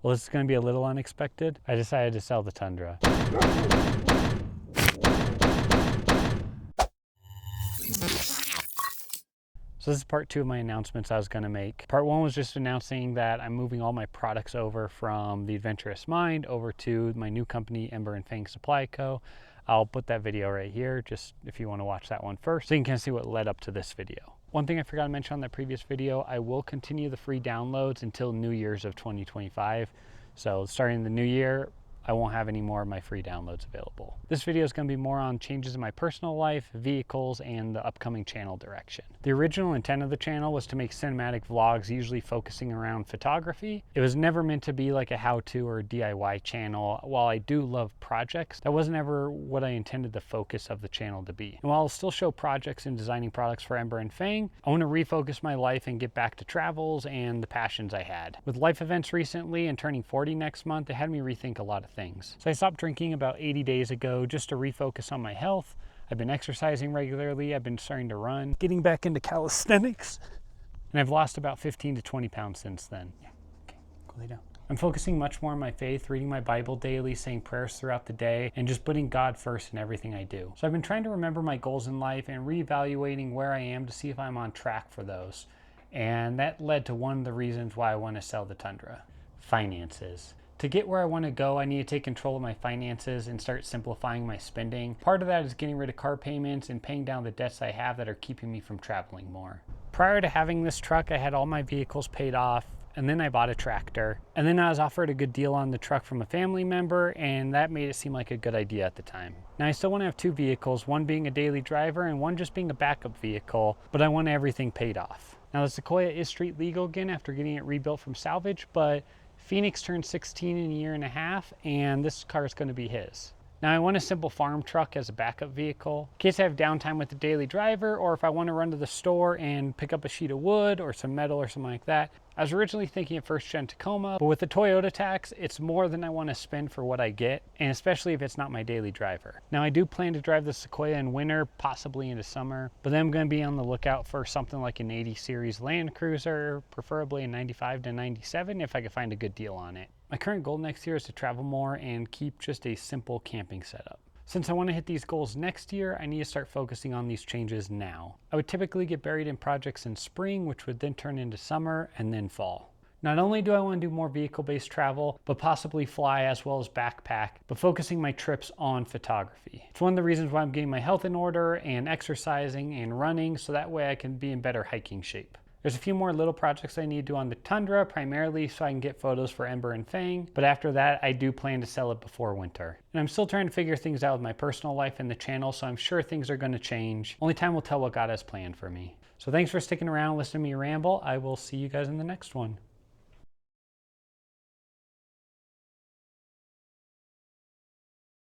Well, this is going to be a little unexpected. I decided to sell the Tundra. So this is part 2 of my announcements I was going to make. Part 1 was just announcing that I'm moving all my products over from the Adventurous Mind over to my new company, Ember and Fang Supply Co. I'll put that video right here, just if you want to watch that one first, so you can kind of see what led up to this video. One thing I forgot to mention on that previous video, I will continue the free downloads until New Year's of 2025. So starting the new year, I won't have any more of my free downloads available. This video is going to be more on changes in my personal life, vehicles, and the upcoming channel direction. The original intent of the channel was to make cinematic vlogs, usually focusing around photography. It was never meant to be like a how-to or DIY channel. While I do love projects, that wasn't ever what I intended the focus of the channel to be. And while I'll still show projects and designing products for Ember and Fang, I want to refocus my life and get back to travels and the passions I had. With life events recently and turning 40 next month, it had me rethink a lot of things. So I stopped drinking about 80 days ago just to refocus on my health. I've been exercising regularly. I've been starting to run, getting back into calisthenics, and I've lost about 15 to 20 pounds since then. Yeah, okay, go lay down. I'm focusing much more on my faith, reading my Bible daily, saying prayers throughout the day, and just putting God first in everything I do. So I've been trying to remember my goals in life and reevaluating where I am to see if I'm on track for those. And that led to one of the reasons why I want to sell the Tundra: finances. To get where I want to go, I need to take control of my finances and start simplifying my spending. Part of that is getting rid of car payments and paying down the debts I have that are keeping me from traveling more. Prior to having this truck, I had all my vehicles paid off, and then I bought a tractor. And then I was offered a good deal on the truck from a family member, and that made it seem like a good idea at the time. Now I still want to have 2 vehicles, one being a daily driver and one just being a backup vehicle, but I want everything paid off. Now the Sequoia is street legal again after getting it rebuilt from salvage, but Phoenix turned 16 in a year and a half, and this car is going to be his. Now I want a simple farm truck as a backup vehicle in case I have downtime with the daily driver, or if I want to run to the store and pick up a sheet of wood or some metal or something like that. I was originally thinking of first gen Tacoma, but with the Toyota tax, it's more than I want to spend for what I get, and especially if it's not my daily driver. Now I do plan to drive the Sequoia in winter, possibly into summer, but then I'm going to be on the lookout for something like an 80 series Land Cruiser, preferably a 95 to 97 if I could find a good deal on it. My current goal next year is to travel more and keep just a simple camping setup. Since I want to hit these goals next year, I need to start focusing on these changes now. I would typically get buried in projects in spring, which would then turn into summer and then fall. Not only do I want to do more vehicle-based travel, but possibly fly as well as backpack, but focusing my trips on photography. It's one of the reasons why I'm getting my health in order and exercising and running, so that way I can be in better hiking shape. There's a few more little projects I need to do on the Tundra, primarily so I can get photos for Ember and Fang, but after that I do plan to sell it before winter. And I'm still trying to figure things out with my personal life and the channel, so I'm sure things are going to change. Only time will tell what God has planned for me. So thanks for sticking around, listening to me ramble. I will see you guys in the next one.